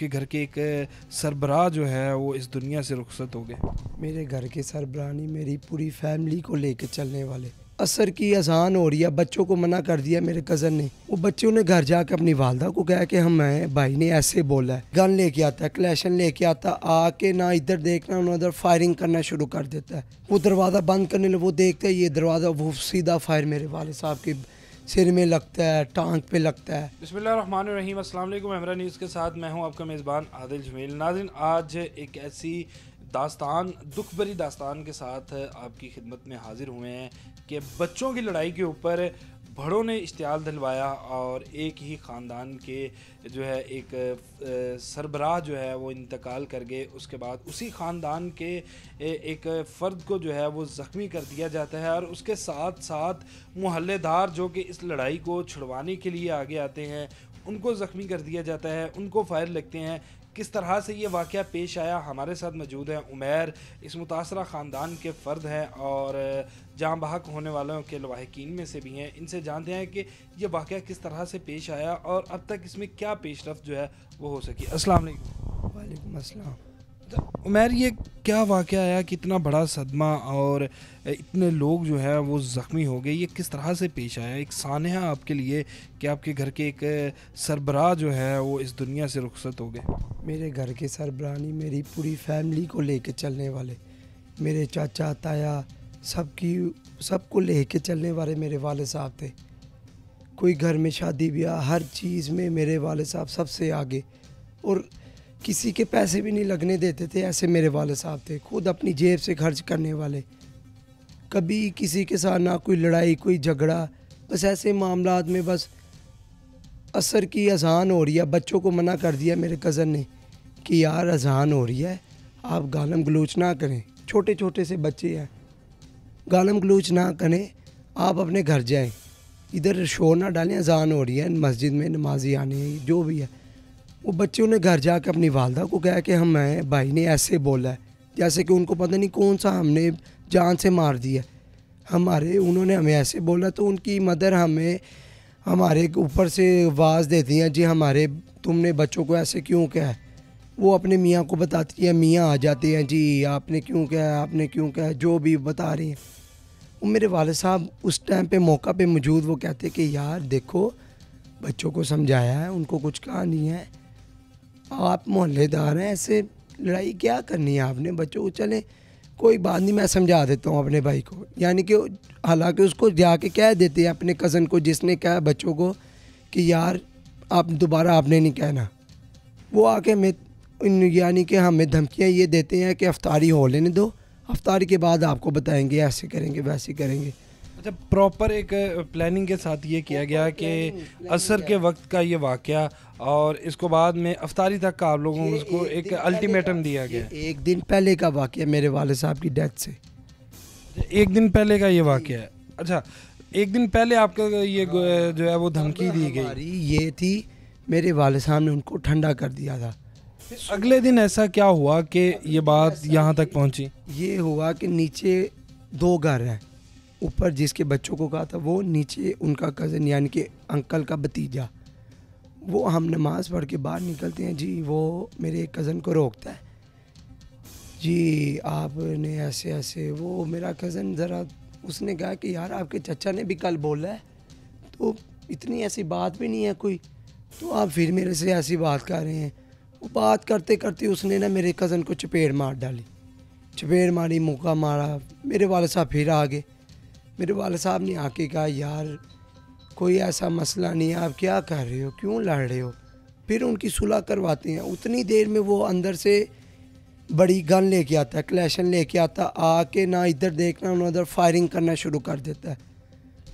आपके घर के एक सरबराह जो है वो इस दुनिया से रुखसत हो गए। मेरे घर के सरबराह नहीं, मेरी पूरी फैमिली को लेके चलने वाले। असर की अजान हो रही है, बच्चों को मना कर दिया मेरे कज़न ने। वो बच्चों ने घर जाके अपनी वालदा को कहा कि हमें भाई ने ऐसे बोला है। गन लेके आता है, क्लैशन लेके आता, आके ना इधर देखना ना उधर फायरिंग करना शुरू कर देता है। वो दरवाज़ा बंद करने लगे, वो देखते हैं ये दरवाज़ा, वो सीधा फायर मेरे वाले साहब के सिर में लगता है, टांग पे लगता है। बिस्मिल्लाहिर्रहमानिर्रहीम, अस्सलाम वालेकुम। हमरा न्यूज़ के साथ मैं हूं आपका मेज़बान आदिल जमील। नाज़रीन, आज एक ऐसी दास्तान, दुख भरी दास्तान के साथ आपकी खिदमत में हाजिर हुए हैं कि बच्चों की लड़ाई के ऊपर बड़ों ने इश्तियाल दिलवाया और एक ही ख़ानदान के जो है एक सरबराह जो है वो इंतकाल कर गए। उसके बाद उसी ख़ानदान के एक फ़र्द को जो है वो ज़ख्मी कर दिया जाता है और उसके साथ साथ मोहल्लेदार जो कि इस लड़ाई को छुड़वाने के लिए आगे आते हैं उनको ज़ख्मी कर दिया जाता है, उनको फायर लगते हैं। किस तरह से ये वाक़या पेश आया, हमारे साथ मौजूद हैं उमैर, इस मुतासरा ख़ानदान के फ़र्द हैं और जाँ बहक होने वालों के लवाहिकीन में से भी हैं। इनसे जानते हैं कि ये वाक़या किस तरह से पेश आया और अब तक इसमें क्या पेशरफ्त जो है वो हो सकी। अस्सलाम वालेकुम। वालेकुम अस्सलाम। उमैर, ये क्या वाक़या आया, कितना बड़ा सदमा और इतने लोग जो है वो ज़ख्मी हो गए, ये किस तरह से पेश आया? एक सानहा आपके लिए कि आपके घर के एक सरबराह जो है वो इस दुनिया से रुखसत हो गए। मेरे घर के सरबराह नहीं, मेरी पूरी फैमिली को लेके चलने वाले। मेरे चाचा ताया सबको लेके चलने वाले मेरे वाले साहब थे। कोई घर में शादी ब्याह हर चीज़ में मेरे वाले साहब सबसे आगे, और किसी के पैसे भी नहीं लगने देते थे, ऐसे मेरे वाले साहब थे। खुद अपनी जेब से खर्च करने वाले, कभी किसी के साथ ना कोई लड़ाई कोई झगड़ा, बस ऐसे मामलात में बस असर की अजान हो रही है, बच्चों को मना कर दिया मेरे कज़न ने कि यार अजान हो रही है, आप गालम गलोच ना करें। छोटे छोटे से बच्चे हैं, गालम गलोच ना करें, आप अपने घर जाएं, इधर शोर ना डालें, अजान हो रही है, मस्जिद में नमाजी आने हैं, जो भी है। वो बच्चों ने घर जाकर अपनी वालदा को कहा कि हमें भाई ने ऐसे बोला है, जैसे कि उनको पता नहीं कौन सा हमने जान से मार दिया उन्होंने हमें ऐसे बोला। तो उनकी मदर हमें हमारे ऊपर से आवाज़ देती हैं, जी हमारे तुमने बच्चों को ऐसे क्यों कहा है। वो अपने मियाँ को बताती है, मियाँ आ जाते हैं, जी आपने क्यों कहा, आपने क्यों कहा, जो भी बता रही हैं। वो मेरे वाले साहब उस टाइम पे मौका पे मौजूद, वो कहते कि यार देखो बच्चों को समझाया है, उनको कुछ कहा नहीं है, आप मोहल्लेदार हैं, ऐसे लड़ाई क्या करनी है आपने, बच्चों को चलें कोई बात नहीं, मैं समझा देता हूँ अपने भाई को। यानी कि हालांकि उसको जाके कह देते हैं अपने कज़न को जिसने कहा बच्चों को कि यार आप दोबारा आपने नहीं कहना। वो आके हमें यानी कि हमें धमकियाँ ये देते हैं कि अफ्तारी हो लेने दो, अफ्तारी के बाद आपको बताएंगे, ऐसे करेंगे वैसे करेंगे। अच्छा, प्रॉपर एक प्लानिंग के साथ ये किया गया कि असर के वक्त का ये वाक़या और इसको बाद में अफ्तारी तक का आप लोगों को एक अल्टीमेटम दिया गया। एक दिन पहले का वाक़या मेरे वाले साहब की डेथ से। एक दिन पहले का ये वाक़या है। अच्छा, एक दिन पहले आपका ये जो है वो धमकी दी गई। हमारी ये थी, मेरे वाले साहब ने उनको ठंडा कर दिया था। अगले दिन ऐसा क्या हुआ कि ये बात यहाँ तक पहुँची? ये हुआ कि नीचे 2 घर हैं, ऊपर जिसके बच्चों को कहा था वो, नीचे उनका कज़न यानी कि अंकल का भतीजा। वो हम नमाज पढ़ के बाहर निकलते हैं, जी वो मेरे कज़न को रोकता है, जी आपने ऐसे ऐसे। वो मेरा कज़न ज़रा उसने कहा कि यार आपके चचा ने भी कल बोला है, तो इतनी ऐसी बात भी नहीं है कोई, तो आप फिर मेरे से ऐसी बात कर रहे हैं। वो बात करते करते उसने ना मेरे कज़न को चपेट मार डाली, चपेट मारी, मुक्का मारा। मेरे वाले साहब फिर आ गए। मेरे वाले साहब ने आके कहा यार कोई ऐसा मसला नहीं है, आप क्या कर रहे हो, क्यों लड़ रहे हो। फिर उनकी सुलह करवाते हैं। उतनी देर में वो अंदर से बड़ी गन लेके आता है, क्लैशन लेके आता, आके ना इधर देखना ना उधर फायरिंग करना शुरू कर देता है।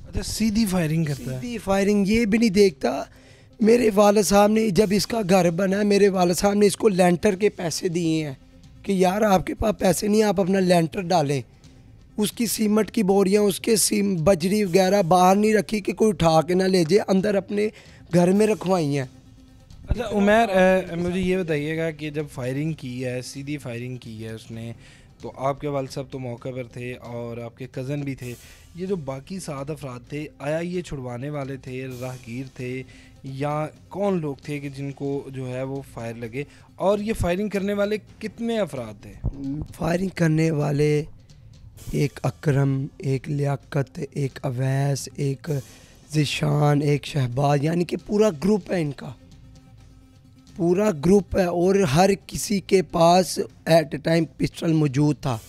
अच्छा, सीधी फायरिंग करता है? सीधी फायरिंग, ये भी नहीं देखता। मेरे वाले साहब ने जब इसका घर बना, मेरे वाले साहब ने इसको लेंटर के पैसे दिए हैं कि यार आपके पास पैसे नहीं, आप अपना लेंटर डालें। उसकी सीमेंट की बोरियां, उसके बजरी वगैरह बाहर नहीं रखी कि कोई उठा के ना ले जाए, अंदर अपने घर में रखवाई हैं। अच्छा उमैर, मुझे ये बताइएगा कि जब फायरिंग की है, सीधी फायरिंग की है उसने, तो आपके वालिद साहब तो मौके पर थे और आपके कज़न भी थे। ये जो बाकी 7 अफराद थे, आया ये छुड़वाने वाले थे, राहगीर थे, या कौन लोग थे कि जिनको जो है वो फायर लगे, और ये फायरिंग करने वाले कितने अफराद थे? फायरिंग करने वाले एक अकरम, एक लियाकत, एक अवैस, एक ज़िशान, एक शहबाज, यानी कि पूरा ग्रुप है इनका, पूरा ग्रुप है। और हर किसी के पास एट ए टाइम पिस्टल मौजूद था।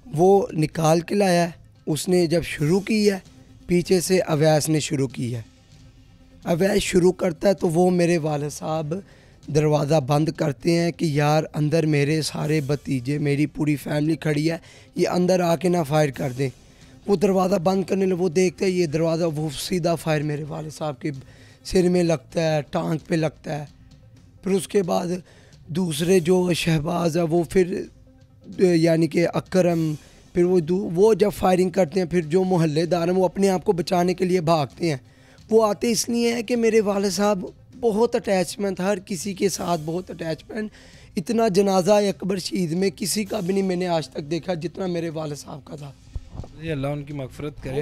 वो निकाल के लाया है, उसने जब शुरू की है पीछे से अवैस ने शुरू की है। अवैस शुरू करता है तो वो मेरे वाले साहब दरवाज़ा बंद करते हैं कि यार अंदर मेरे सारे भतीजे, मेरी पूरी फैमिली खड़ी है, ये अंदर आके ना फायर कर दें। वो दरवाज़ा बंद करने लगे, वो देखते हैं ये दरवाज़ा, वो सीधा फायर मेरे वाले साहब के सिर में लगता है, टांग पे लगता है। फिर उसके बाद दूसरे जो शहबाज है वो फिर यानी कि अकरम, फिर वो जब फायरिंग करते हैं फिर जो मोहल्लेदार हैं वो अपने आप को बचाने के लिए भागते हैं। वो आते इसलिए हैं कि मेरे वाले साहब बहुत अटैचमेंट, हर किसी के साथ बहुत अटैचमेंट। इतना जनाजा अकबर शहीद में किसी का भी नहीं मैंने आज तक देखा जितना मेरे वाले साहब का था। जी अल्लाह उनकी मगफरत करे।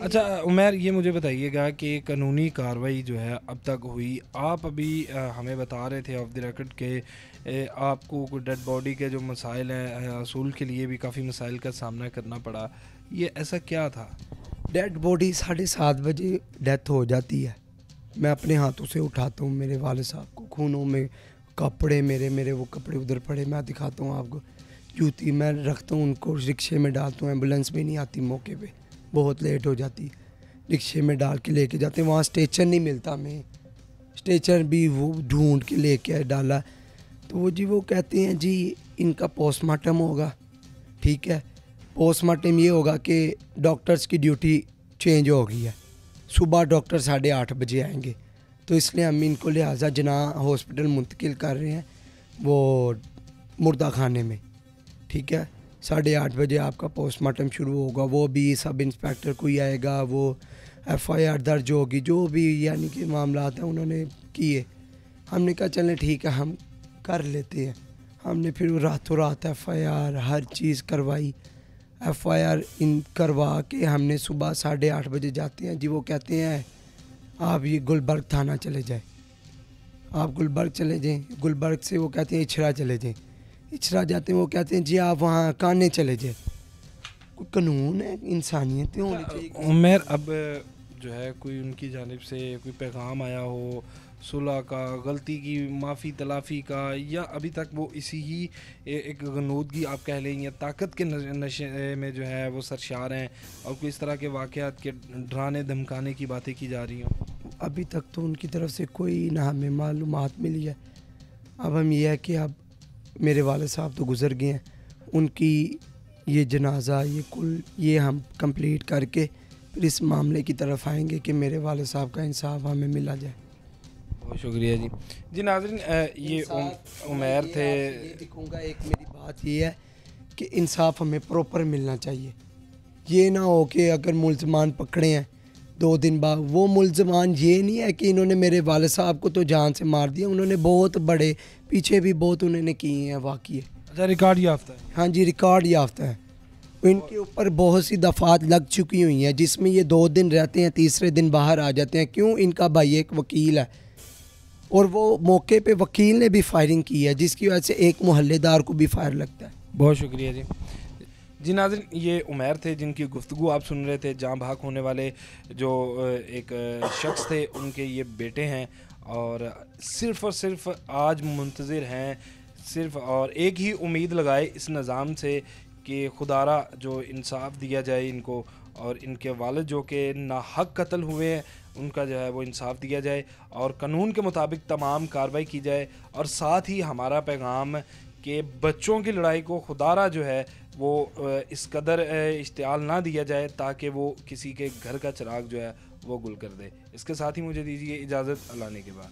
अच्छा उमर, ये मुझे बताइएगा कि कानूनी कार्रवाई जो है अब तक हुई, आप अभी हमें बता रहे थे ऑफ द रिकॉर्ड के आपको कोई डेड बॉडी के जो मसाइल हैं असूल के लिए भी काफ़ी मसाइल का सामना करना पड़ा, ये ऐसा क्या था? डेड बॉडी 7:30 बजे डेथ हो जाती है, मैं अपने हाथों से उठाता हूँ मेरे वाले साहब को, खूनों में कपड़े, मेरे वो कपड़े उधर पड़े, मैं दिखाता हूँ आपको, जूती मैं रखता हूँ, उनको रिक्शे में डालता हूँ, एम्बुलेंस भी नहीं आती मौके पे, बहुत लेट हो जाती, रिक्शे में डाल के लेके जाते हैं। वहाँ स्टेचर नहीं मिलता, हमें स्टेचर भी वो ढूंढ के लेके डाला। तो वो जी वो कहते हैं जी इनका पोस्टमार्टम होगा, ठीक है। पोस्टमार्टम ये होगा कि डॉक्टर्स की ड्यूटी चेंज हो गई है, सुबह डॉक्टर 8:30 बजे आएंगे, तो इसलिए हम इनको लिहाजा जना हॉस्पिटल मुंतकिल कर रहे हैं वो मुर्दा खाने में, ठीक है। 8:30 बजे आपका पोस्टमार्टम शुरू होगा, वो भी सब इंस्पेक्टर कोई आएगा, वो FIR दर्ज होगी, जो भी यानी कि मामला हैं उन्होंने किए। हमने कहा चलें ठीक है हम कर लेते हैं। हमने फिर रातों रात FIR हर चीज़ करवाई, FIR इन करवा के हमने सुबह 8:30 बजे जाते हैं जी, वो कहते हैं आप ये गुलबर्ग थाना चले जाएं, आप गुलबर्ग चले जाएं, गुलबर्ग से वो कहते हैं इछरा चले जाएं, इछरा जाते हैं वो कहते हैं जी आप वहाँ काने चले जाएं। कोई कानून है, इंसानियत होनी चाहिए। उमर, अब जो है कोई उनकी जानिब से कोई पैगाम आया हो सुलह का, गलती की माफ़ी तलाफ़ी का, या अभी तक वो इसी ही एक गनूदगी आप कह लें या ताकत के नशे में जो है वो सरशार हैं, और कोई इस तरह के वाक़यात के डराने धमकाने की बातें की जा रही हों? अभी तक तो उनकी तरफ से कोई ना हमें मालूमात मिली है। अब हम ये है कि अब मेरे वाले साहब तो गुज़र गए हैं, उनकी ये जनाजा ये कुल ये हम कंप्लीट करके फिर इस मामले की तरफ आएंगे कि मेरे वाले साहब का इंसाफ हमें मिला जाए। बहुत शुक्रिया जी। जी नाज़रीन, ये उमर थे। ये दिखूँगा, एक मेरी बात ये है कि इंसाफ हमें प्रॉपर मिलना चाहिए। ये ना हो कि अगर मुल्ज़मान पकड़े हैं 2 दिन बाद, वो मुल्ज़मान ये नहीं है कि इन्होंने मेरे वाले साहब को तो जान से मार दिया, उन्होंने बहुत बड़े पीछे भी बहुत उन्होंने किए हैं वाक़ये। अच्छा, रिकॉर्ड याफ्ता है? हाँ जी, रिकॉर्ड याफ्ता है। इनके ऊपर बहुत सी दफ़ात लग चुकी हुई हैं जिसमें ये 2 दिन रहते हैं, तीसरे दिन बाहर आ जाते हैं। क्यों? इनका भाई एक वकील है और वो मौके पे वकील ने भी फायरिंग की है जिसकी वजह से एक मोहल्लेदार को भी फायर लगता है। बहुत शुक्रिया जी। जी नाज़रीन, ये उमर थे जिनकी गुफ्तगू आप सुन रहे थे। जाँ भाग होने वाले जो एक शख्स थे उनके ये बेटे हैं, और सिर्फ़ आज मुंतज़िर हैं सिर्फ़ और एक ही उम्मीद लगाए इस निज़ाम से कि खुदारा जो इंसाफ दिया जाए इनको, और इनके वालिद जो कि नाहक कत्ल हुए हैं उनका जो है वो इंसाफ दिया जाए और कानून के मुताबिक तमाम कार्रवाई की जाए। और साथ ही हमारा पैगाम कि बच्चों की लड़ाई को खुदारा जो है वो इस कदर इश्तियाल ना दिया जाए ताकि वो किसी के घर का चिराग जो है वो गुल कर दे। इसके साथ ही मुझे दीजिए इजाज़त, अल्लाह ने के बाद।